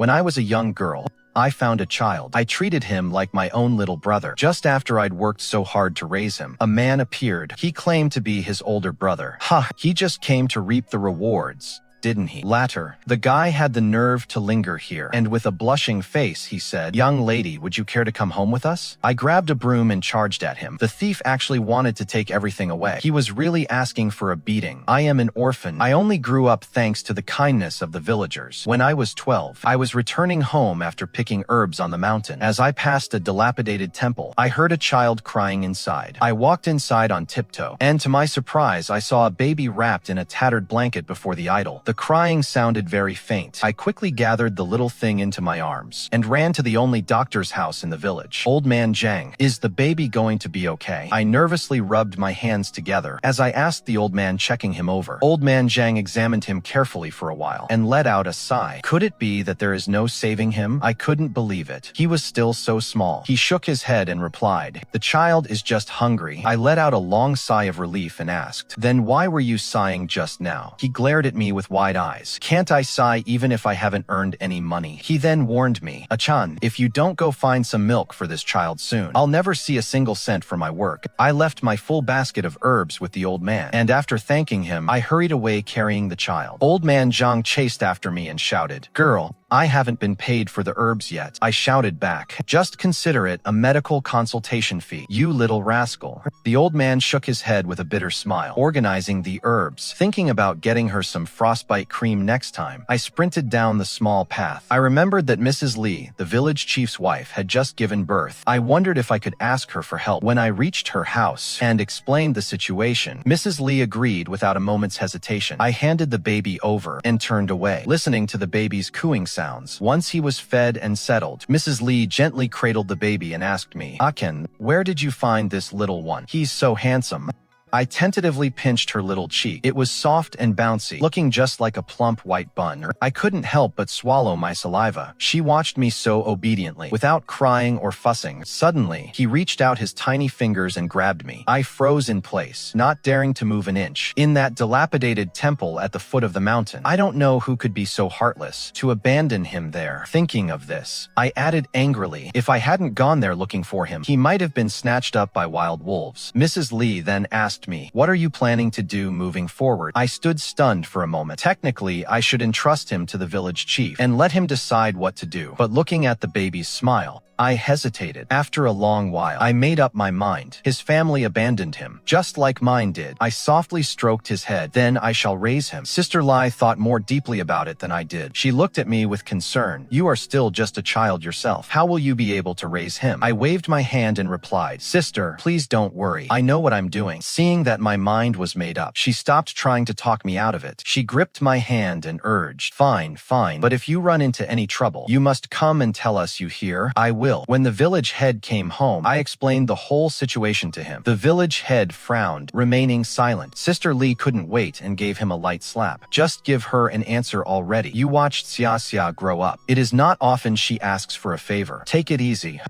When I was a young girl, I found a child. I treated him like my own little brother. Just after I'd worked so hard to raise him, a man appeared. He claimed to be his older brother. He just came to reap the rewards, didn't he? Latter, the guy had the nerve to linger here, and with a blushing face he said, "Young lady, would you care to come home with us?" I grabbed a broom and charged at him. The thief actually wanted to take everything away. He was really asking for a beating. I am an orphan. I only grew up thanks to the kindness of the villagers. When I was 12, I was returning home after picking herbs on the mountain. As I passed a dilapidated temple, I heard a child crying inside. I walked inside on tiptoe, and to my surprise, I saw a baby wrapped in a tattered blanket before the idol. The crying sounded very faint. I quickly gathered the little thing into my arms and ran to the only doctor's house in the village. Old Man Zhang, is the baby going to be okay? I nervously rubbed my hands together as I asked the old man, checking him over. Old Man Zhang examined him carefully for a while and let out a sigh. Could it be that there is no saving him? I couldn't believe it. He was still so small. He shook his head and replied, "The child is just hungry." I let out a long sigh of relief and asked, "Then why were you sighing just now?" He glared at me with wide eyes. "Can't I sigh even if I haven't earned any money?" He then warned me, "Achan, if you don't go find some milk for this child soon, I'll never see a single cent for my work." I left my full basket of herbs with the old man, and after thanking him, I hurried away carrying the child. Old Man Zhang chased after me and shouted, "Girl, I haven't been paid for the herbs yet." I shouted back, "Just consider it a medical consultation fee, you little rascal." The old man shook his head with a bitter smile, organizing the herbs, thinking about getting her some frostbite cream next time. I sprinted down the small path. I remembered that Mrs. Li, the village chief's wife, had just given birth. I wondered if I could ask her for help. When I reached her house and explained the situation, Mrs. Li agreed without a moment's hesitation. I handed the baby over and turned away, listening to the baby's cooing sounds. Once he was fed and settled, Mrs. Li gently cradled the baby and asked me, "Akin, where did you find this little one? He's so handsome." I tentatively pinched her little cheek. It was soft and bouncy, looking just like a plump white bun. I couldn't help but swallow my saliva. She watched me so obediently, without crying or fussing. Suddenly, he reached out his tiny fingers and grabbed me. I froze in place, not daring to move an inch. In that dilapidated temple at the foot of the mountain, I don't know who could be so heartless to abandon him there. Thinking of this, I added angrily, if I hadn't gone there looking for him, he might have been snatched up by wild wolves. Mrs. Li then asked me, "What are you planning to do moving forward?" I stood stunned for a moment. Technically, I should entrust him to the village chief and let him decide what to do. But looking at the baby's smile, I hesitated. After a long while, I made up my mind. His family abandoned him, just like mine did. I softly stroked his head. "Then I shall raise him." Sister Lai thought more deeply about it than I did. She looked at me with concern. "You are still just a child yourself. How will you be able to raise him?" I waved my hand and replied, "Sister, please don't worry. I know what I'm doing." Seeing that my mind was made up, she stopped trying to talk me out of it. She gripped my hand and urged, Fine, but if you run into any trouble, you must come and tell us, you hear?" "I will." When the village head came home, I explained the whole situation to him. The village head frowned, remaining silent. Sister Li couldn't wait and gave him a light slap. "Just give her an answer already. You watched Xia grow up. It is not often she asks for a favor. Take it easy.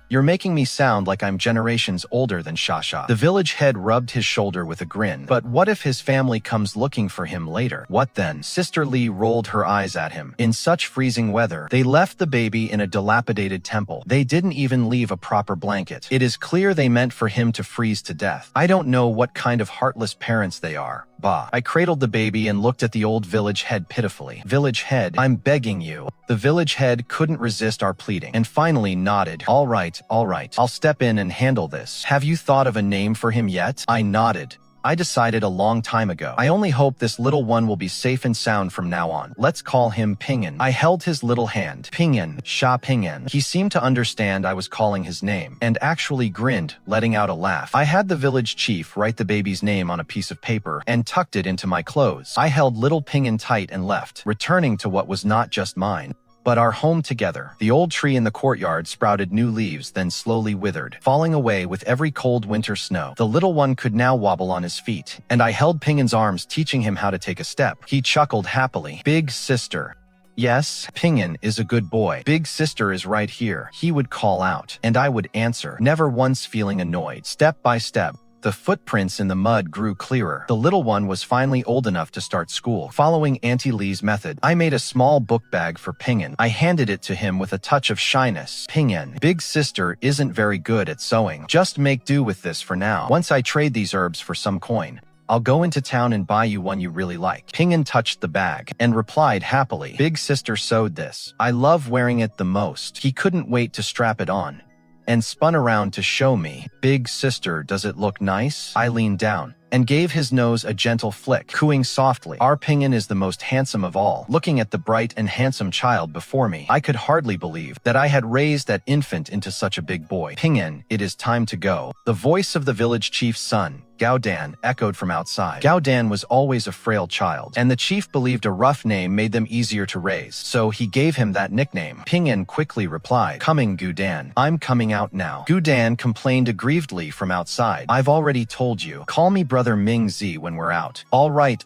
You're making me sound like I'm generations older than Shasha." The village head rubbed his shoulder with a grin. "But what if his family comes looking for him later? What then?" Sister Li rolled her eyes at him. "In such freezing weather, they left the baby in a dilapidated temple. They didn't even leave a proper blanket. It is clear they meant for him to freeze to death. I don't know what kind of heartless parents they are." Bah. I cradled the baby and looked at the old village head pitifully. "Village head, I'm begging you." The village head couldn't resist our pleading and finally nodded. All right. I'll step in and handle this. Have you thought of a name for him yet?" I nodded. "I decided a long time ago. I only hope this little one will be safe and sound from now on. Let's call him Pingyan." I held his little hand. "Pingyan, Sha Pingyan." He seemed to understand I was calling his name, and actually grinned, letting out a laugh. I had the village chief write the baby's name on a piece of paper and tucked it into my clothes. I held little Pingyan tight and left, returning to what was not just mine, but our home together. The old tree in the courtyard sprouted new leaves, then slowly withered, falling away with every cold winter snow. The little one could now wobble on his feet, and I held Pingyan's arms, teaching him how to take a step. He chuckled happily. "Big sister." "Yes, Pingyan is a good boy. Big sister is right here," he would call out, and I would answer, never once feeling annoyed. Step by step, The footprints in the mud grew clearer. The little one was finally old enough to start school. Following Auntie Lee's method, I made a small book bag for Pingyan. I handed it to him with a touch of shyness. Pingyan, big sister isn't very good at sewing. Just make do with this for now. Once I trade these herbs for some coin, I'll go into town and buy you one you really like. Pingyan touched the bag and replied happily, Big sister sewed this. I love wearing it the most. He couldn't wait to strap it on and spun around to show me. Big sister, does it look nice? I leaned down and gave his nose a gentle flick, cooing softly. Our Pingyan is the most handsome of all. Looking at the bright and handsome child before me, I could hardly believe that I had raised that infant into such a big boy. Pingyan, it is time to go. The voice of the village chief's son, Gu Zhengyan, echoed from outside. Gu Zhengyan was always a frail child, and the chief believed a rough name made them easier to raise, so he gave him that nickname. Pingyan quickly replied, Coming, Gu Zhengyan. I'm coming out now. Gu Zhengyan complained aggrievedly from outside. I've already told you. Call me Brother Ming Zi when we're out. All right,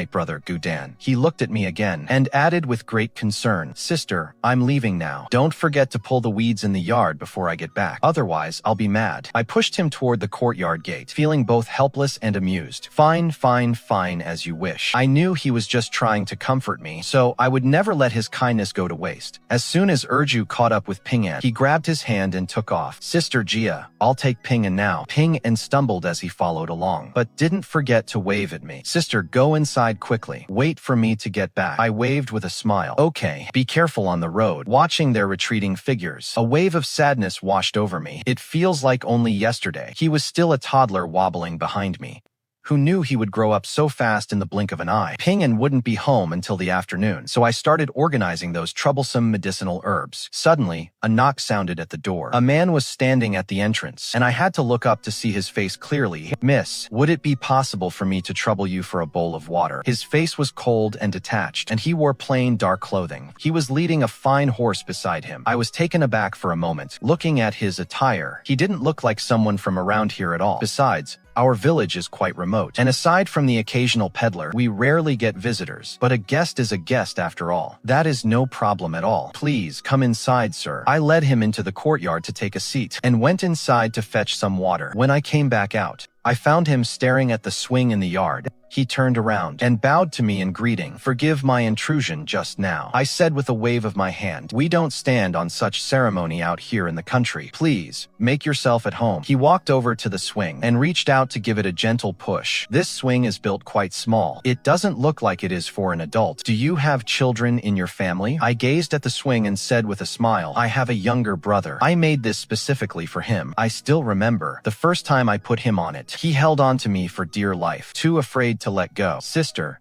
Brother Gu Zhengyan. He looked at me again and added with great concern, Sister, I'm leaving now. Don't forget to pull the weeds in the yard before I get back. Otherwise, I'll be mad. I pushed him toward the courtyard gate, feeling both helpless and amused. Fine, as you wish. I knew he was just trying to comfort me, so I would never let his kindness go to waste. As soon as Urju caught up with Pingyan, he grabbed his hand and took off. Sister Jia, I'll take Pingyan now. Pingyan stumbled as he followed along, but didn't forget to wave at me. Sister, go inside quickly. Wait for me to get back. I waved with a smile. Okay, be careful on the road. Watching their retreating figures, a wave of sadness washed over me. It feels like only yesterday. He was still a toddler wobbling behind me. Who knew he would grow up so fast in the blink of an eye? Pingyan wouldn't be home until the afternoon, so I started organizing those troublesome medicinal herbs. Suddenly, a knock sounded at the door. A man was standing at the entrance, and I had to look up to see his face clearly. Miss, would it be possible for me to trouble you for a bowl of water? His face was cold and detached, and he wore plain dark clothing. He was leading a fine horse beside him. I was taken aback for a moment. Looking at his attire, he didn't look like someone from around here at all. Besides, our village is quite remote, and aside from the occasional peddler, we rarely get visitors. But a guest is a guest after all. That is no problem at all. Please, come inside, sir. I led him into the courtyard to take a seat, and went inside to fetch some water. When I came back out, I found him staring at the swing in the yard. He turned around and bowed to me in greeting. Forgive my intrusion just now, I said with a wave of my hand. We don't stand on such ceremony out here in the country. Please, make yourself at home. He walked over to the swing and reached out to give it a gentle push. This swing is built quite small. It doesn't look like it is for an adult. Do you have children in your family? I gazed at the swing and said with a smile, I have a younger brother. I made this specifically for him. I still remember the first time I put him on it. He held on to me for dear life, too afraid to let go. Sister,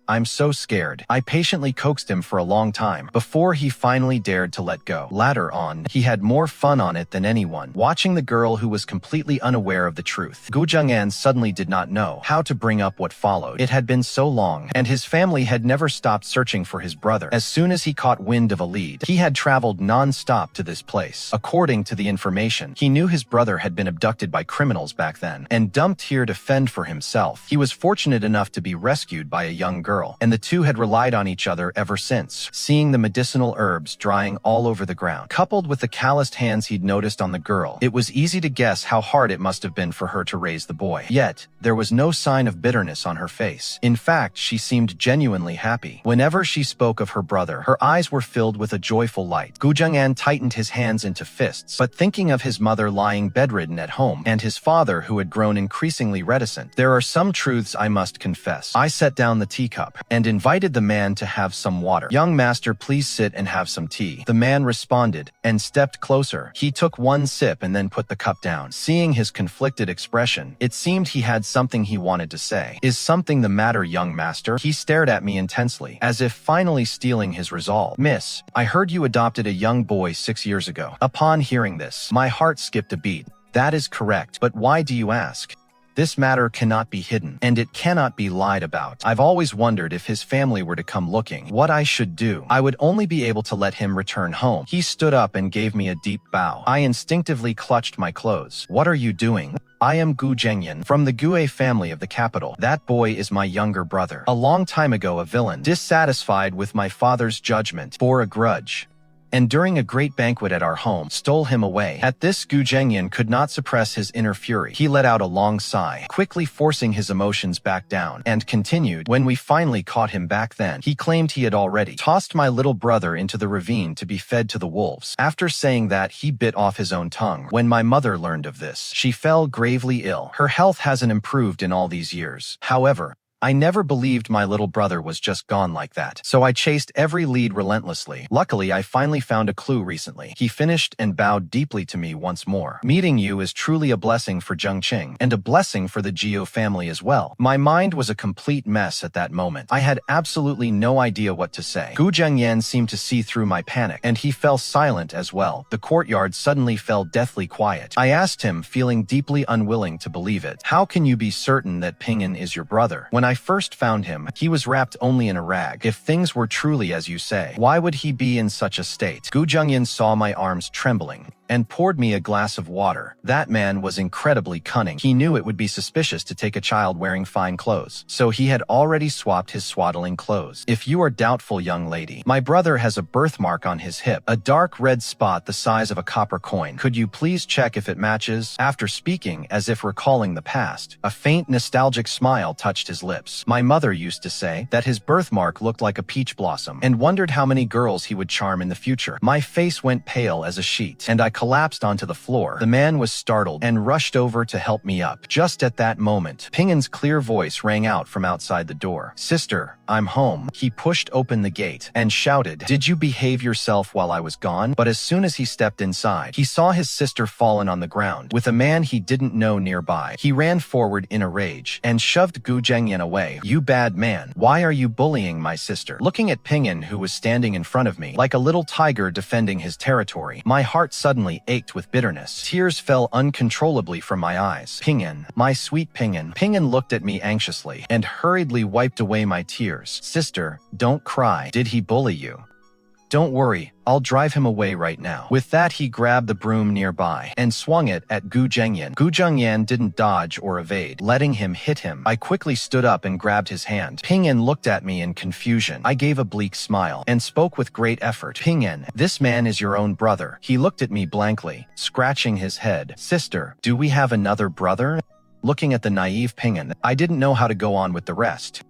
I'm so scared. I patiently coaxed him for a long time before he finally dared to let go. Later on, he had more fun on it than anyone, watching the girl who was completely unaware of the truth. Gu Zhengyan suddenly did not know how to bring up what followed. It had been so long, and his family had never stopped searching for his brother. As soon as he caught wind of a lead, he had traveled non-stop to this place. According to the information, he knew his brother had been abducted by criminals back then, and dumped here to fend for himself. He was fortunate enough to be rescued by a young girl, and the two had relied on each other ever since. Seeing the medicinal herbs drying all over the ground, coupled with the calloused hands he'd noticed on the girl, it was easy to guess how hard it must have been for her to raise the boy. Yet, there was no sign of bitterness on her face. In fact, she seemed genuinely happy. Whenever she spoke of her brother, her eyes were filled with a joyful light. Gu Zhengyan tightened his hands into fists, but thinking of his mother lying bedridden at home, and his father who had grown increasingly reticent, there are some truths I must confess. I set down the teacup and invited the man to have some water. Young master, please sit and have some tea. The man responded and stepped closer. He took one sip and then put the cup down. Seeing his conflicted expression, it seemed he had something he wanted to say. Is something the matter, young master? He stared at me intensely, as if finally stealing his resolve. Miss, I heard you adopted a young boy 6 years ago. Upon hearing this, my heart skipped a beat. That is correct, but why do you ask? This matter cannot be hidden, and it cannot be lied about. I've always wondered if his family were to come looking, what I should do. I would only be able to let him return home. He stood up and gave me a deep bow. I instinctively clutched my clothes. What are you doing? I am Gu Zhengyan, from the Gue family of the capital. That boy is my younger brother. A long time ago, a villain, dissatisfied with my father's judgment, bore a grudge and during a great banquet at our home, stole him away. At this, Gu Zhengyan could not suppress his inner fury. He let out a long sigh, quickly forcing his emotions back down, and continued, when we finally caught him back then, he claimed he had already tossed my little brother into the ravine to be fed to the wolves. After saying that, he bit off his own tongue. When my mother learned of this, she fell gravely ill. Her health hasn't improved in all these years. However, I never believed my little brother was just gone like that, so I chased every lead relentlessly. Luckily, I finally found a clue recently. He finished and bowed deeply to me once more. Meeting you is truly a blessing for Zhengqing, and a blessing for the Geo family as well. My mind was a complete mess at that moment. I had absolutely no idea what to say. Gu Zhengyan seemed to see through my panic, and he fell silent as well. The courtyard suddenly fell deathly quiet. I asked him, feeling deeply unwilling to believe it, "How can you be certain that Ping'an is your brother? When I first found him, he was wrapped only in a rag. If things were truly as you say, why would he be in such a state?" Gu Zhengyan saw my arms trembling and poured me a glass of water. That man was incredibly cunning. He knew it would be suspicious to take a child wearing fine clothes, so he had already swapped his swaddling clothes. "If you are doubtful, young lady, my brother has a birthmark on his hip, a dark red spot the size of a copper coin. Could you please check if it matches?" After speaking, as if recalling the past, a faint nostalgic smile touched his lips. My mother used to say that his birthmark looked like a peach blossom, and wondered how many girls he would charm in the future. My face went pale as a sheet, and I collapsed onto the floor. The man was startled and rushed over to help me up. Just at that moment, Ping'an's clear voice rang out from outside the door. "Sister, I'm home." He pushed open the gate and shouted, "Did you behave yourself while I was gone?" But as soon as he stepped inside, he saw his sister fallen on the ground, with a man he didn't know nearby. He ran forward in a rage and shoved Gu Zhengyan away. "You bad man, why are you bullying my sister?" Looking at Ping'an, who was standing in front of me, like a little tiger defending his territory, my heart suddenly ached with bitterness. Tears fell uncontrollably from my eyes. "Ping'an, my sweet Ping'an." Ping'an looked at me anxiously and hurriedly wiped away my tears. "Sister, don't cry. Did he bully you? Don't worry, I'll drive him away right now." With that, he grabbed the broom nearby and swung it at Gu Zhengyan. Gu Zhengyan didn't dodge or evade, letting him hit him. I quickly stood up and grabbed his hand. Ping'an looked at me in confusion. I gave a bleak smile and spoke with great effort. "Ping'an, this man is your own brother." He looked at me blankly, scratching his head. "Sister, do we have another brother?" Looking at the naive Ping'an, I didn't know how to go on with the rest.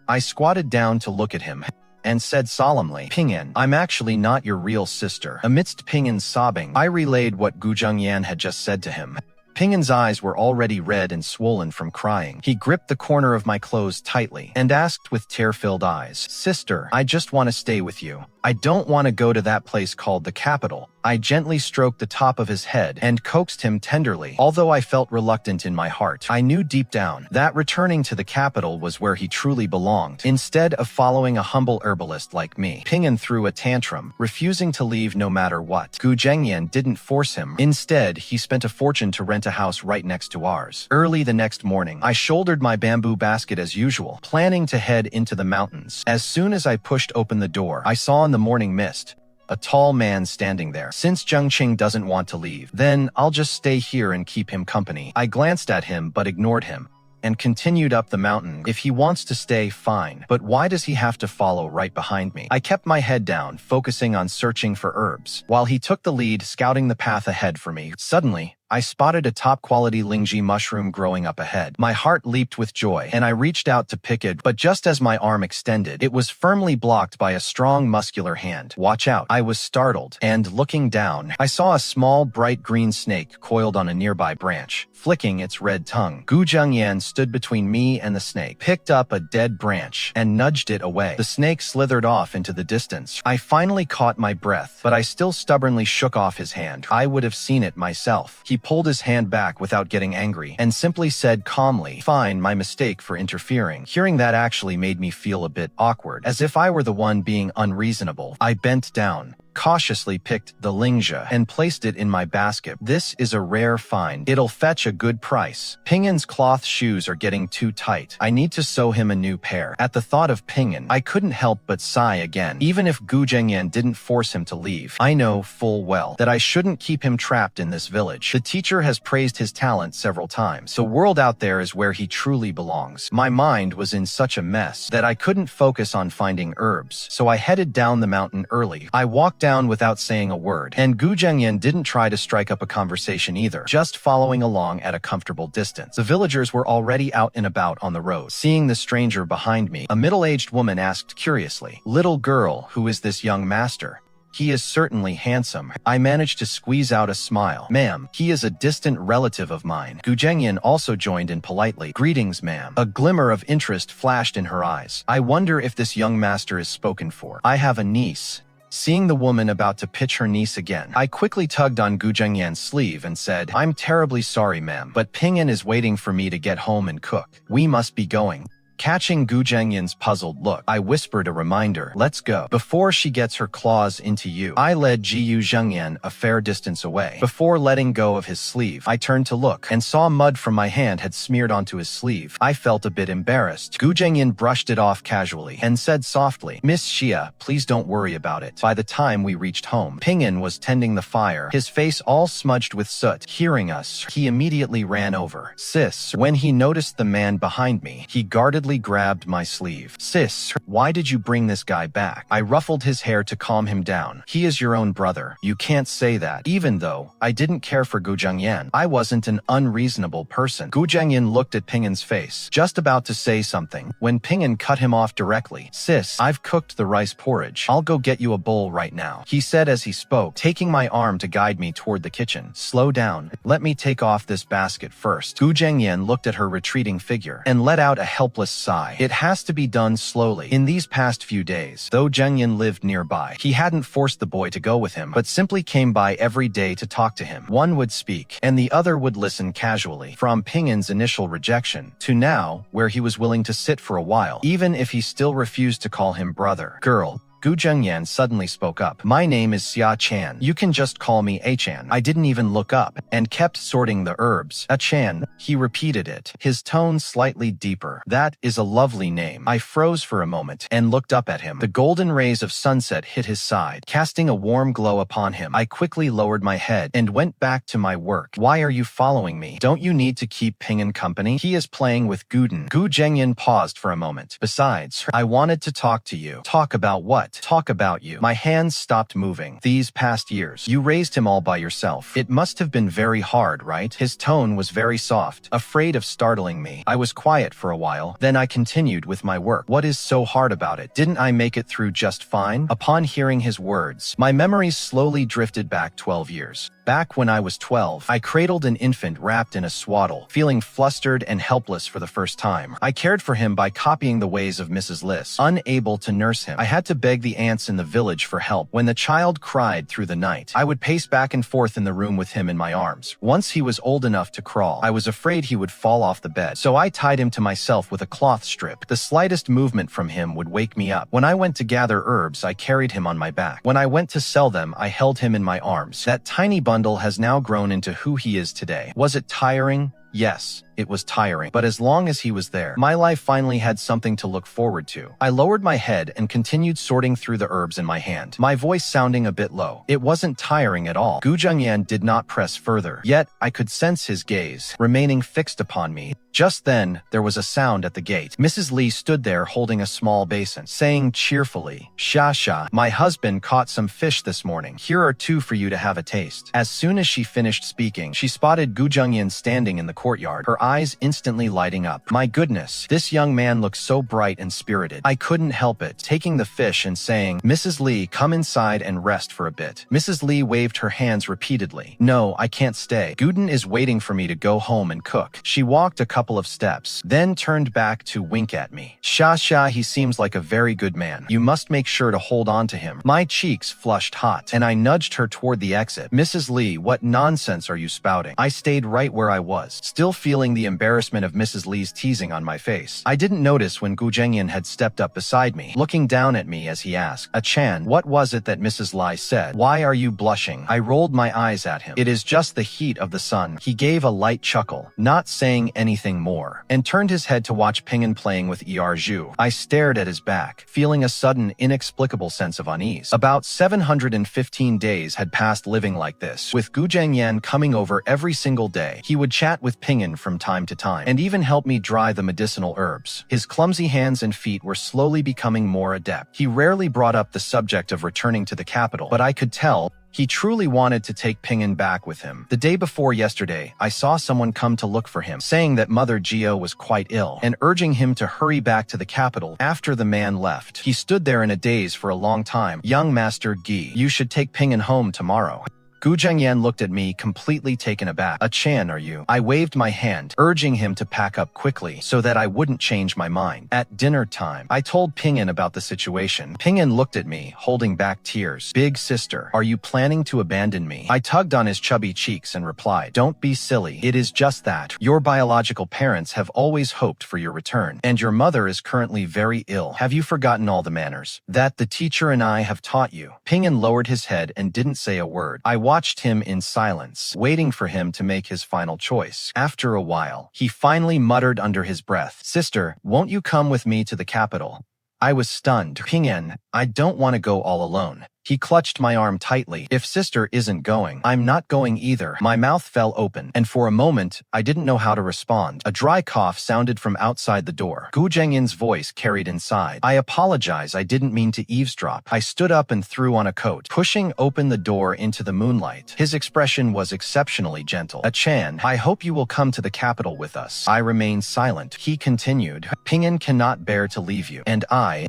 I squatted down to look at him and said solemnly, "Ping'an, I'm actually not your real sister." Amidst Ping'an's sobbing, I relayed what Gu Zhengyan had just said to him. Ping'an's eyes were already red and swollen from crying. He gripped the corner of my clothes tightly and asked with tear-filled eyes, "Sister, I just want to stay with you. I don't want to go to that place called the capital." I gently stroked the top of his head and coaxed him tenderly. Although I felt reluctant in my heart, I knew deep down that returning to the capital was where he truly belonged. Instead of following a humble herbalist like me, Ping'an threw a tantrum, refusing to leave no matter what. Gu Zhengyan didn't force him. Instead, he spent a fortune to rent a house right next to ours. Early the next morning, I shouldered my bamboo basket as usual, planning to head into the mountains. As soon as I pushed open the door, I saw in the morning mist a tall man standing there. "Since Zhengqing doesn't want to leave, then I'll just stay here and keep him company." I glanced at him but ignored him and continued up the mountain. If he wants to stay, fine, but why does he have to follow right behind me? I kept my head down, focusing on searching for herbs, while he took the lead, scouting the path ahead for me. Suddenly, I spotted a top-quality lingji mushroom growing up ahead. My heart leaped with joy, and I reached out to pick it, but just as my arm extended, it was firmly blocked by a strong, muscular hand. "Watch out." I was startled, and looking down, I saw a small, bright green snake coiled on a nearby branch, flicking its red tongue. Gu Zhengyan stood between me and the snake, picked up a dead branch, and nudged it away. The snake slithered off into the distance. I finally caught my breath, but I still stubbornly shook off his hand. I would have seen it myself. He pulled his hand back without getting angry and simply said calmly, "Fine, my mistake for interfering." Hearing that actually made me feel a bit awkward, as if I were the one being unreasonable. I bent down, cautiously picked the lingja and placed it in my basket. "This is a rare find. It'll fetch a good price." Ping'an's cloth shoes are getting too tight. I need to sew him a new pair. At the thought of Ping'an, I couldn't help but sigh again. Even if Gu Zhengyan didn't force him to leave, I know full well that I shouldn't keep him trapped in this village. The teacher has praised his talent several times. The world out there is where he truly belongs. My mind was in such a mess that I couldn't focus on finding herbs, so I headed down the mountain early. I walked down down without saying a word, and Gu Zhengyan didn't try to strike up a conversation either, just following along at a comfortable distance. The villagers were already out and about on the road. Seeing the stranger behind me, a middle-aged woman asked curiously, "Little girl, who is this young master? He is certainly handsome." I managed to squeeze out a smile. "Ma'am, he is a distant relative of mine." Gu Zhengyan also joined in politely. "Greetings, ma'am." A glimmer of interest flashed in her eyes. "I wonder if this young master is spoken for. I have a niece." Seeing the woman about to pitch her niece again, I quickly tugged on Gu Zhengyan's sleeve and said, "I'm terribly sorry, ma'am, but Ping'an is waiting for me to get home and cook. We must be going." Catching Gu Zhengyan's puzzled look, I whispered a reminder, "Let's go," before she gets her claws into you. I led Gu Zhengyan a fair distance away. Before letting go of his sleeve, I turned to look and saw mud from my hand had smeared onto his sleeve. I felt a bit embarrassed. Gu Zhengyan brushed it off casually and said softly, "Miss Xia, please don't worry about it." By the time we reached home, Ping'an was tending the fire, his face all smudged with soot. Hearing us, he immediately ran over. "Sis." When he noticed the man behind me, he guardedly grabbed my sleeve. "Sis, why did you bring this guy back?" I ruffled his hair to calm him down. "He is your own brother. You can't say that." Even though I didn't care for Gu Zhengyan, I wasn't an unreasonable person. Gu Zhengyan looked at Ping'an's face, just about to say something, when Ping'an cut him off directly. "Sis, I've cooked the rice porridge. I'll go get you a bowl right now," he said as he spoke, taking my arm to guide me toward the kitchen. "Slow down. Let me take off this basket first." Gu Zhengyan looked at her retreating figure and let out a helpless sigh. It has to be done slowly. In these past few days, though Zhengyan lived nearby, he hadn't forced the boy to go with him, but simply came by every day to talk to him. One would speak, and the other would listen casually. From Ping'an's initial rejection, to now, where he was willing to sit for a while, even if he still refused to call him brother. "Girl," Gu Zhengyan suddenly spoke up. "My name is Xia Chan. You can just call me A-chan." I didn't even look up, and kept sorting the herbs. "A-chan," he repeated it, his tone slightly deeper. "That is a lovely name." I froze for a moment, and looked up at him. The golden rays of sunset hit his side, casting a warm glow upon him. I quickly lowered my head, and went back to my work. "Why are you following me? Don't you need to keep Ping'an company? He is playing with Guden." Gu Zhengyan paused for a moment. "Besides, I wanted to talk to you." "Talk about what?" "Talk about you." My hands stopped moving. "These past years, you raised him all by yourself. It must have been very hard, right?" His tone was very soft, afraid of startling me. I was quiet for a while, then I continued with my work. "What is so hard about it? Didn't I make it through just fine?" Upon hearing his words, my memories slowly drifted back 12 years. Back when I was 12, I cradled an infant wrapped in a swaddle, feeling flustered and helpless for the first time. I cared for him by copying the ways of Mrs. Liss. Unable to nurse him, I had to beg the aunts in the village for help. When the child cried through the night, I would pace back and forth in the room with him in my arms. Once he was old enough to crawl, I was afraid he would fall off the bed, so I tied him to myself with a cloth strip. The slightest movement from him would wake me up. When I went to gather herbs, I carried him on my back. When I went to sell them, I held him in my arms. That tiny bundle has now grown into who he is today. Was it tiring? Yes, it was tiring, but as long as he was there, my life finally had something to look forward to. I lowered my head and continued sorting through the herbs in my hand, my voice sounding a bit low. It wasn't tiring at all. Gu Zhengyan did not press further, yet I could sense his gaze, remaining fixed upon me. Just then, there was a sound at the gate. Mrs. Li stood there holding a small basin, saying cheerfully, "Sha, my husband caught some fish this morning. Here are 2 for you to have a taste." As soon as she finished speaking, she spotted Gu Zhengyan standing in the courtyard, her eyes instantly lighting up. My goodness, this young man looked so bright and spirited. I couldn't help it, taking the fish and saying, "Mrs. Li, come inside and rest for a bit." Mrs. Li waved her hands repeatedly. "No, I can't stay. Guden is waiting for me to go home and cook." She walked a couple of steps, then turned back to wink at me. Sha, he seems like a very good man. You must make sure to hold on to him." My cheeks flushed hot, and I nudged her toward the exit. "Mrs. Li, what nonsense are you spouting?" I stayed right where I was, still feeling the embarrassment of Mrs. Li's teasing on my face. I didn't notice when Gu Zhengyan had stepped up beside me, looking down at me as he asked, "A-chan, what was it that Mrs. Li said? Why are you blushing?" I rolled my eyes at him. "It is just the heat of the sun." He gave a light chuckle, not saying anything more, and turned his head to watch Ping'an playing with Zhu. I stared at his back, feeling a sudden, inexplicable sense of unease. About 715 days had passed living like this, with Gu Zhengyan coming over every single day. He would chat with Ping'an from time to time, and even helped me dry the medicinal herbs. His clumsy hands and feet were slowly becoming more adept. He rarely brought up the subject of returning to the capital, but I could tell he truly wanted to take Ping'an back with him. The day before yesterday, I saw someone come to look for him, saying that Mother Gio was quite ill, and urging him to hurry back to the capital after the man left. He stood there in a daze for a long time. "Young Master Gi, you should take Ping'an home tomorrow." Gu Zhengyan looked at me, completely taken aback. "A Chan, are you?" I waved my hand, urging him to pack up quickly so that I wouldn't change my mind. At dinner time, I told Ping'an about the situation. Ping'an looked at me, holding back tears. "Big sister, are you planning to abandon me?" I tugged on his chubby cheeks and replied, "Don't be silly. It is just that. Your biological parents have always hoped for your return, and your mother is currently very ill. Have you forgotten all the manners that the teacher and I have taught you?" Ping'an lowered his head and didn't say a word. I watched him in silence, waiting for him to make his final choice. After a while, he finally muttered under his breath, "Sister, won't you come with me to the capital?" I was stunned. "Ping'an, I don't want to go all alone." He clutched my arm tightly. "If sister isn't going, I'm not going either." My mouth fell open, and for a moment, I didn't know how to respond. A dry cough sounded from outside the door. Gu Zhengyan's voice carried inside. "I apologize, I didn't mean to eavesdrop." I stood up and threw on a coat, pushing open the door into the moonlight. His expression was exceptionally gentle. "A Chan, I hope you will come to the capital with us." I remained silent. He continued, "Ping'an cannot bear to leave you, and I—"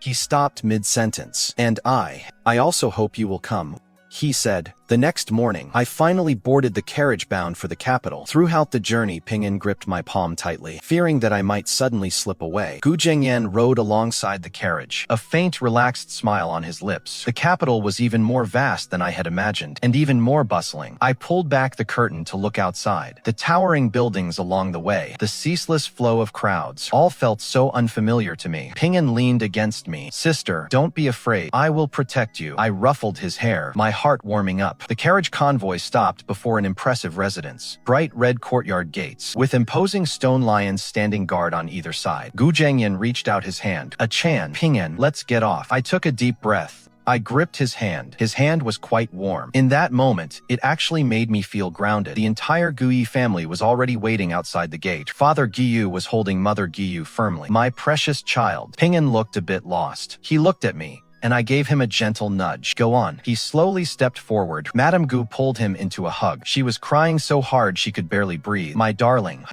He stopped mid-sentence. "And I also hope you will come," he said. The next morning, I finally boarded the carriage bound for the capital. Throughout the journey, Ping'an gripped my palm tightly, fearing that I might suddenly slip away. Gu Zhengyan rode alongside the carriage, a faint, relaxed smile on his lips. The capital was even more vast than I had imagined, and even more bustling. I pulled back the curtain to look outside. The towering buildings along the way, the ceaseless flow of crowds, all felt so unfamiliar to me. Ping'an leaned against me. "Sister, don't be afraid. I will protect you." I ruffled his hair, my heart warming up. The carriage convoy stopped before an impressive residence. Bright red courtyard gates, with imposing stone lions standing guard on either side. Gu Zhengyan reached out his hand. "A Chan, Ping'an, let's get off." I took a deep breath. I gripped his hand. His hand was quite warm. In that moment, it actually made me feel grounded. The entire Gui family was already waiting outside the gate. Father Giyu was holding Mother Giyu firmly. "My precious child." Ping'an looked a bit lost. He looked at me, and I gave him a gentle nudge. "Go on." He slowly stepped forward. Madame Gu pulled him into a hug. She was crying so hard she could barely breathe. "My darling."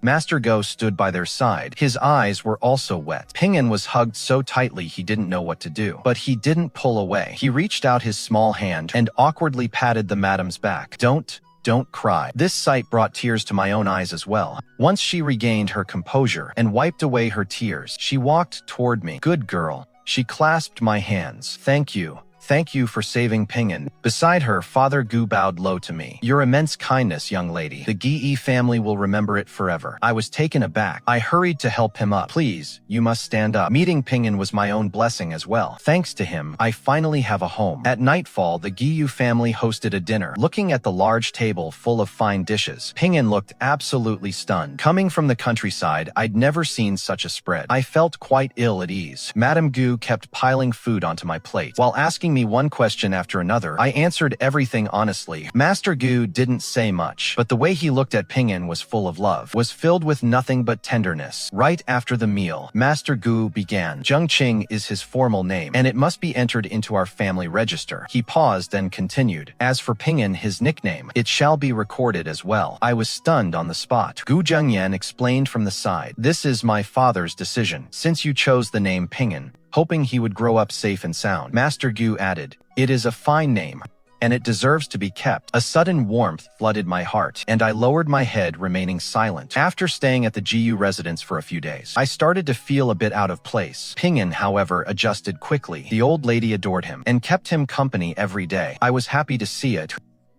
Master Go stood by their side. His eyes were also wet. Ping'an was hugged so tightly he didn't know what to do. But he didn't pull away. He reached out his small hand and awkwardly patted the madam's back. Don't cry." This sight brought tears to my own eyes as well. Once she regained her composure and wiped away her tears, she walked toward me. "Good girl." She clasped my hands. Thank you for saving Ping'an." Beside her, Father Gu bowed low to me. "Your immense kindness, young lady. The Gi family will remember it forever." I was taken aback. I hurried to help him up. "Please, you must stand up." Meeting Ping'an was my own blessing as well. Thanks to him, I finally have a home. At nightfall, the Giyu family hosted a dinner. Looking at the large table full of fine dishes, Ping'an looked absolutely stunned. Coming from the countryside, I'd never seen such a spread. I felt quite ill at ease. Madame Gu kept piling food onto my plate, while asking me one question after another. I answered everything honestly. Master Gu didn't say much, but the way he looked at Ping'an was full of love, was filled with nothing but tenderness. Right after the meal, Master Gu began. Zhengqing is his formal name, and it must be entered into our family register. He paused and continued. As for Ping'an, his nickname, it shall be recorded as well. I was stunned on the spot. Gu Zhengyan explained from the side. "This is my father's decision, since you chose the name Ping'an, hoping he would grow up safe and sound." Master Gu added, "It is a fine name, and it deserves to be kept." A sudden warmth flooded my heart, and I lowered my head, remaining silent. After staying at the GU residence for a few days, I started to feel a bit out of place. Ping'an, however, adjusted quickly. The old lady adored him, and kept him company every day. I was happy to see it.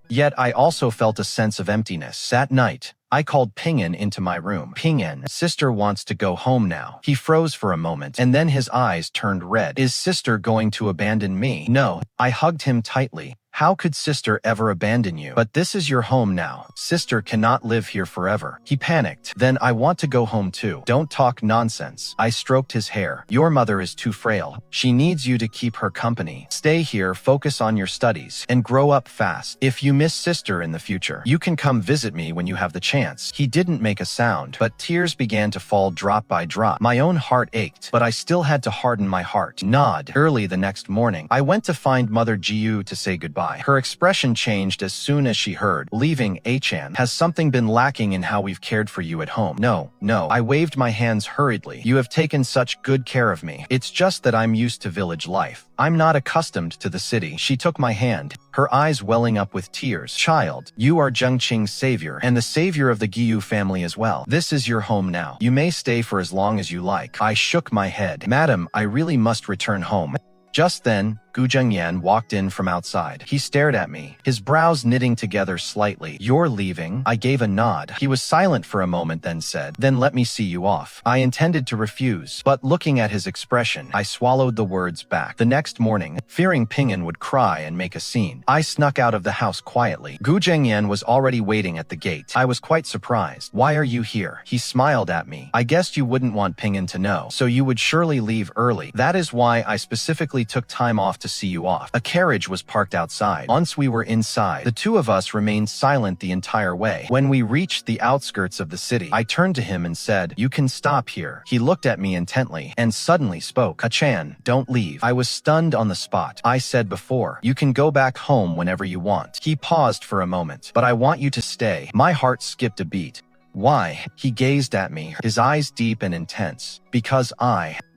Yet I also felt a sense of emptiness. That night, I called Ping'an into my room. "Ping'an, sister wants to go home now." He froze for a moment, and then his eyes turned red. "Is sister going to abandon me?" "No." I hugged him tightly. How could sister ever abandon you? But this is your home now. Sister cannot live here forever. He panicked. Then I want to go home too. Don't talk nonsense. I stroked his hair. Your mother is too frail. She needs you to keep her company. Stay here, focus on your studies, and grow up fast. If you miss sister in the future, you can come visit me when you have the chance. He didn't make a sound, but tears began to fall drop by drop. My own heart ached, but I still had to harden my heart. Nod. Early the next morning, I went to find Mother Jiu to say goodbye. Her expression changed as soon as she heard, "Leaving, Achan. Has something been lacking in how we've cared for you at home?" No. I waved my hands hurriedly. You have taken such good care of me. It's just that I'm used to village life. I'm not accustomed to the city. She took my hand, her eyes welling up with tears. Child, you are Zhengqing's savior, and the savior of the Gu family as well. This is your home now. You may stay for as long as you like. I shook my head. Madam, I really must return home. Just then, Gu Zhengyan walked in from outside. He stared at me, his brows knitting together slightly. You're leaving? I gave a nod. He was silent for a moment, then said, Then let me see you off. I intended to refuse, but looking at his expression, I swallowed the words back. The next morning, fearing Ping'an would cry and make a scene, I snuck out of the house quietly. Gu Zhengyan was already waiting at the gate. I was quite surprised. Why are you here? He smiled at me. I guessed you wouldn't want Ping'an to know, so you would surely leave early. That is why I specifically took time off to see you off. A carriage was parked outside. Once we were inside, the two of us remained silent the entire way. When we reached the outskirts of the city, I turned to him and said, You can stop here. He looked at me intently and suddenly spoke. Achan, don't leave. I was stunned on the spot. I said before, you can go back home whenever you want. He paused for a moment. But I want you to stay. My heart skipped a beat. Why? He gazed at me, his eyes deep and intense. Because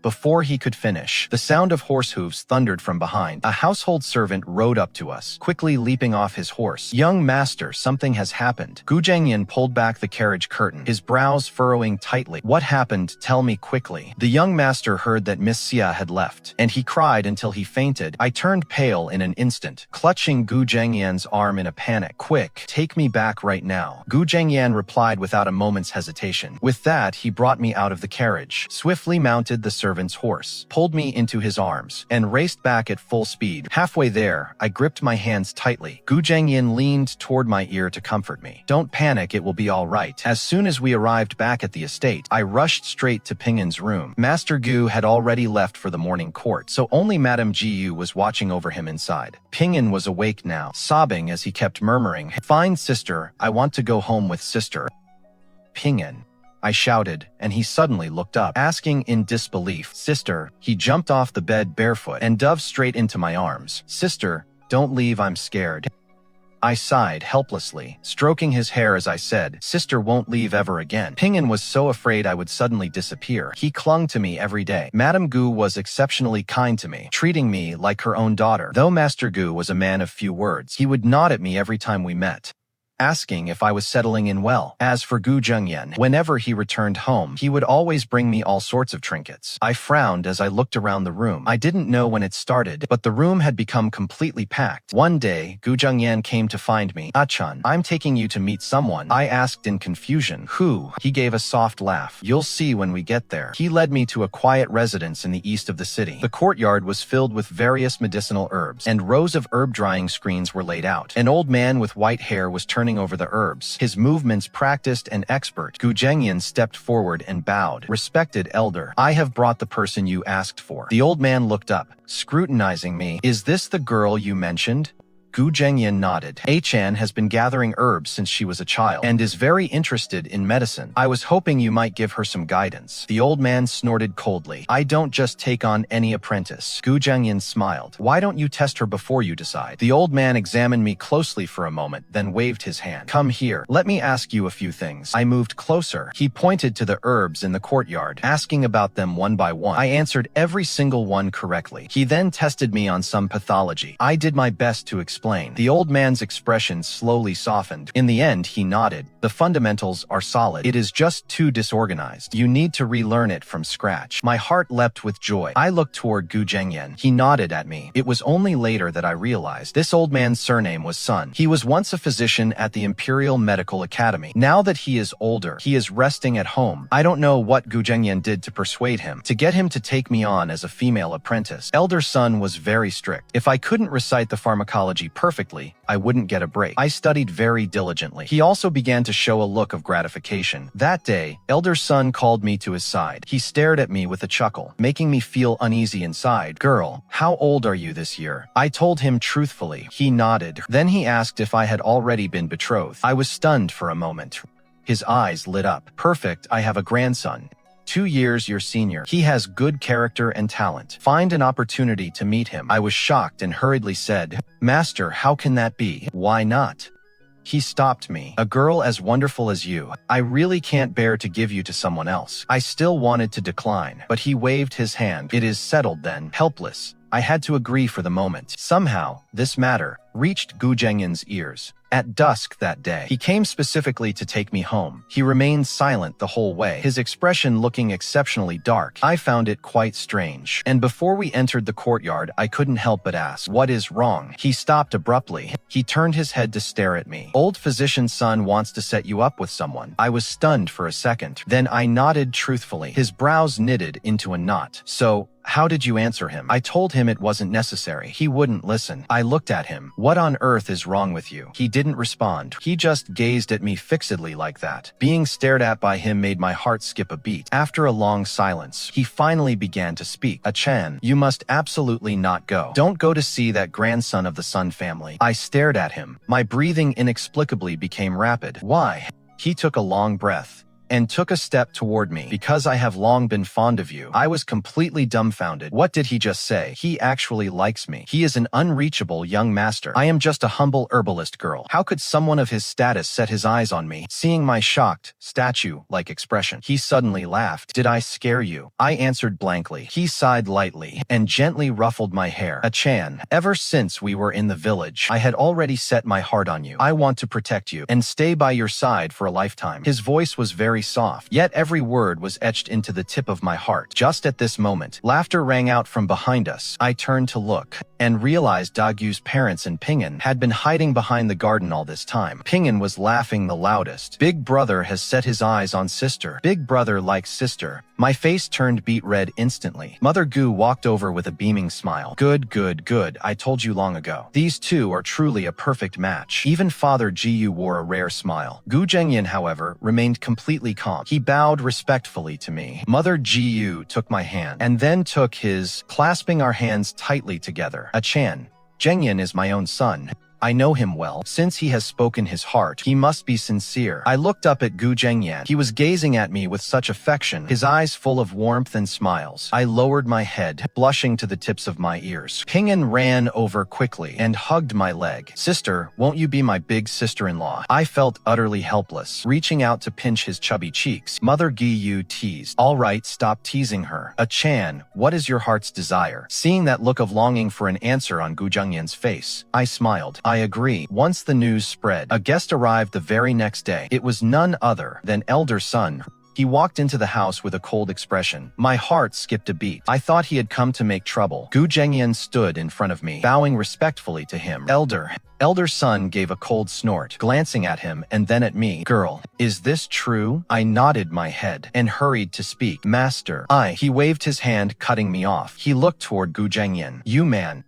Before he could finish, the sound of horse hooves thundered from behind. A household servant rode up to us, quickly leaping off his horse. Young master, something has happened. Gu Zhengyan pulled back the carriage curtain, his brows furrowing tightly. What happened? Tell me quickly. The young master heard that Miss Xia had left, and he cried until he fainted. I turned pale in an instant, clutching Gu Zhengyan's arm in a panic. Quick, take me back right now. Gu Zhengyan replied without a moment's hesitation. With that, he brought me out of the carriage, swiftly mounted the servant's horse, pulled me into his arms, and raced back at full speed. Halfway there, I gripped my hands tightly. Gu Zhengyan leaned toward my ear to comfort me. Don't panic, it will be all right. As soon as we arrived back at the estate, I rushed straight to Ping'an's room. Master Gu had already left for the morning court, so only Madame Jiu was watching over him inside. Ping'an was awake now, sobbing as he kept murmuring, Fine sister, I want to go home with sister. Ping'an, I shouted, and he suddenly looked up, asking in disbelief, Sister. He jumped off the bed barefoot and dove straight into my arms. Sister, don't leave, I'm scared. I sighed helplessly, stroking his hair as I said, Sister won't leave ever again. Ping'an was so afraid I would suddenly disappear. He clung to me every day. Madame Gu was exceptionally kind to me, treating me like her own daughter. Though Master Gu was a man of few words, he would nod at me every time we met, asking if I was settling in well. As for Gu Zhengyan, whenever he returned home, he would always bring me all sorts of trinkets. I frowned as I looked around the room. I didn't know when it started, but the room had become completely packed. One day, Gu Zhengyan came to find me. Achan, I'm taking you to meet someone. I asked in confusion. Who? He gave a soft laugh. You'll see when we get there. He led me to a quiet residence in the east of the city. The courtyard was filled with various medicinal herbs, and rows of herb drying screens were laid out. An old man with white hair was turning over the herbs, his movements practiced and expert. Gu Zhengyan stepped forward and bowed. Respected elder, I have brought the person you asked for. The old man looked up, scrutinizing me. Is this the girl you mentioned? Gu Zhengyan nodded. Achan has been gathering herbs since she was a child and is very interested in medicine. I was hoping you might give her some guidance. The old man snorted coldly. I don't just take on any apprentice. Gu Zhengyan smiled. Why don't you test her before you decide? The old man examined me closely for a moment, then waved his hand. Come here. Let me ask you a few things. I moved closer. He pointed to the herbs in the courtyard, asking about them one by one. I answered every single one correctly. He then tested me on some pathology. I did my best to explain. The old man's expression slowly softened. In the end, he nodded. The fundamentals are solid. It is just too disorganized. You need to relearn it from scratch. My heart leapt with joy. I looked toward Gu Zhengyan. He nodded at me. It was only later that I realized this old man's surname was Sun. He was once a physician at the Imperial Medical Academy. Now that he is older, he is resting at home. I don't know what Gu Zhengyan did to persuade him, to get him to take me on as a female apprentice. Elder Sun was very strict. If I couldn't recite the pharmacology studied perfectly, I wouldn't get a break. I studied very diligently. He also began to show a look of gratification. That day, elder son called me to his side. He stared at me with a chuckle, making me feel uneasy inside. Girl, how old are you this year? I told him truthfully. He nodded. Then he asked if I had already been betrothed. I was stunned for a moment. His eyes lit up. Perfect, I have a grandson. 2 years your senior. He has good character and talent. Find an opportunity to meet him. I was shocked and hurriedly said, Master, how can that be? Why not? He stopped me. A girl as wonderful as you. I really can't bear to give you to someone else. I still wanted to decline, but he waved his hand. It is settled then. Helpless. I had to agree for the moment. Somehow, this matter reached Gu Zhengyan's ears. At dusk that day, he came specifically to take me home. He remained silent the whole way, his expression looking exceptionally dark. I found it quite strange. And before we entered the courtyard, I couldn't help but ask, what is wrong? He stopped abruptly. He turned his head to stare at me. Old physician's son wants to set you up with someone. I was stunned for a second. Then I nodded truthfully. His brows knitted into a knot. So, how did you answer him? I told him it wasn't necessary. He wouldn't listen. I looked at him. What on earth is wrong with you? He didn't respond. He just gazed at me fixedly like that. Being stared at by him made my heart skip a beat. After a long silence, he finally began to speak. Achan, you must absolutely not go. Don't go to see that grandson of the Sun family. I stared at him. My breathing inexplicably became rapid. Why? He took a long breath and took a step toward me. Because I have long been fond of you. I was completely dumbfounded. What did he just say? He actually likes me. He is an unreachable young master. I am just a humble herbalist girl. How could someone of his status set his eyes on me? Seeing my shocked, statue-like expression, he suddenly laughed. Did I scare you? I answered blankly. He sighed lightly and gently ruffled my hair. Achan, ever since we were in the village, I had already set my heart on you. I want to protect you and stay by your side for a lifetime. His voice was very soft, yet every word was etched into the tip of my heart. Just at this moment, laughter rang out from behind us. I turned to look and realized Dagu's parents and Ping'an had been hiding behind the garden all this time. Ping'an was laughing the loudest. Big brother has set his eyes on sister. Big brother likes sister. My face turned beet red instantly. Mother Gu walked over with a beaming smile. Good, good, good. I told you long ago. These two are truly a perfect match. Even Father Jiyu wore a rare smile. Gu Zhengyan, however, remained completely calm. He bowed respectfully to me. Mother Jiyu took my hand and then took his, clasping our hands tightly together. Achan, Zhengyan is my own son. I know him well. Since he has spoken his heart, he must be sincere. I looked up at Gu Zhengyan. He was gazing at me with such affection, his eyes full of warmth and smiles. I lowered my head, blushing to the tips of my ears. Ping'an ran over quickly and hugged my leg. Sister, won't you be my big sister-in-law? I felt utterly helpless, reaching out to pinch his chubby cheeks. Mother Giyu teased. All right, stop teasing her. Achan, what is your heart's desire? Seeing that look of longing for an answer on Gu Zhengyan's face, I smiled. I agree. Once the news spread, a guest arrived the very next day. It was none other than elder son. He walked into the house with a cold expression. My heart skipped a beat. I thought he had come to make trouble. Gu Zhengyan stood in front of me, bowing respectfully to him. Elder son gave a cold snort, glancing at him and then at me. Girl, is this true? I nodded my head and hurried to speak. Master, he waved his hand, cutting me off. He looked toward Gu Zhengyan. You man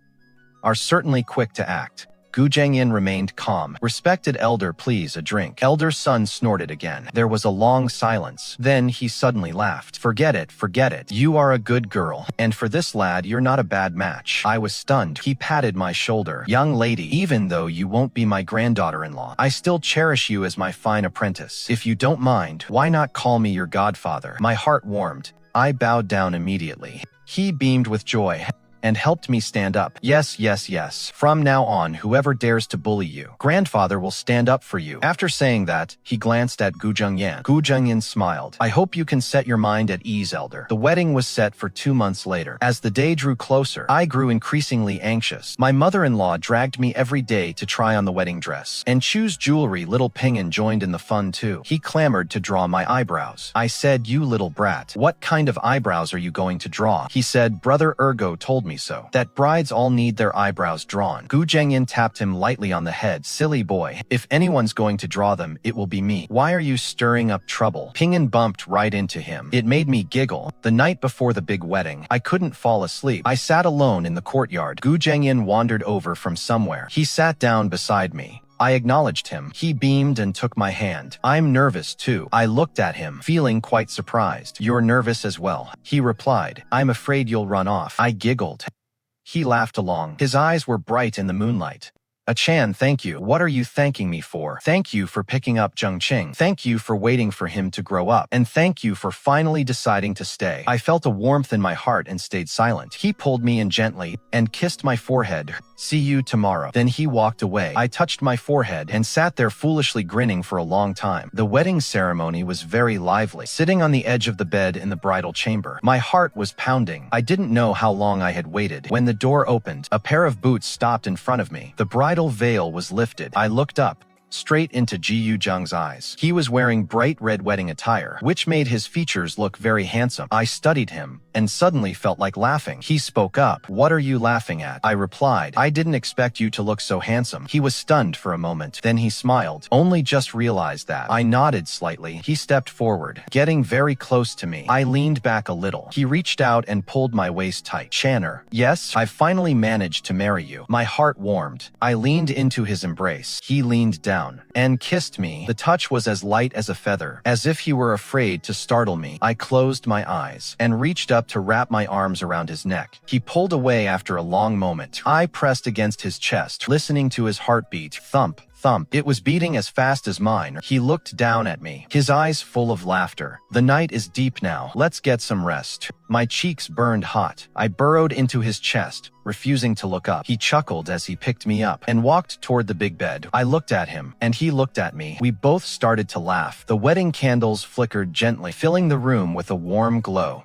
are certainly quick to act. Gu Zhengyan remained calm. Respected elder, please, a drink. Elder son snorted again. There was a long silence. Then he suddenly laughed. Forget it, forget it. You are a good girl. And for this lad, you're not a bad match. I was stunned. He patted my shoulder. Young lady, even though you won't be my granddaughter-in-law, I still cherish you as my fine apprentice. If you don't mind, why not call me your godfather? My heart warmed. I bowed down immediately. He beamed with joy and helped me stand up. Yes, yes, yes. From now on, whoever dares to bully you, grandfather will stand up for you. After saying that, he glanced at Gu Zhengyan. Gu Zhengyan smiled. I hope you can set your mind at ease, elder. The wedding was set for 2 months later. As the day drew closer, I grew increasingly anxious. My mother-in-law dragged me every day to try on the wedding dress and choose jewelry. Little Ping'an joined in the fun too. He clamored to draw my eyebrows. I said, you little brat, what kind of eyebrows are you going to draw? He said, Brother Ergo told me me so. That brides all need their eyebrows drawn. Gu Zhengyan tapped him lightly on the head. Silly boy. If anyone's going to draw them, it will be me. Why are you stirring up trouble? Ping'an bumped right into him. It made me giggle. The night before the big wedding, I couldn't fall asleep. I sat alone in the courtyard. Gu Zhengyan wandered over from somewhere. He sat down beside me. I acknowledged him. He beamed and took my hand. I'm nervous too. I looked at him, feeling quite surprised. You're nervous as well, he replied. I'm afraid you'll run off. I giggled. He laughed along. His eyes were bright in the moonlight. Chan, thank you. What are you thanking me for? Thank you for picking up Zhengqing. Thank you for waiting for him to grow up. And thank you for finally deciding to stay. I felt a warmth in my heart and stayed silent. He pulled me in gently and kissed my forehead. See you tomorrow. Then he walked away. I touched my forehead and sat there foolishly grinning for a long time. The wedding ceremony was very lively. Sitting on the edge of the bed in the bridal chamber, my heart was pounding. I didn't know how long I had waited. When the door opened, a pair of boots stopped in front of me. The bridal veil was lifted. I looked up, straight into Ji Yuzheng's eyes. He was wearing bright red wedding attire, which made his features look very handsome. I studied him, and suddenly felt like laughing. He spoke up. What are you laughing at? I replied. I didn't expect you to look so handsome. He was stunned for a moment. Then he smiled. Only just realized that. I nodded slightly. He stepped forward, getting very close to me. I leaned back a little. He reached out and pulled my waist tight. Channer. Yes, I've finally managed to marry you. My heart warmed. I leaned into his embrace. He leaned down and kissed me. The touch was as light as a feather, as if he were afraid to startle me. I closed my eyes and reached up to wrap my arms around his neck. He pulled away after a long moment. I pressed against his chest, listening to his heartbeat. Thump, thump. It was beating as fast as mine. He looked down at me, his eyes full of laughter. The night is deep now. Let's get some rest. My cheeks burned hot. I burrowed into his chest, refusing to look up. He chuckled as he picked me up and walked toward the big bed. I looked at him, and he looked at me. We both started to laugh. The wedding candles flickered gently, filling the room with a warm glow.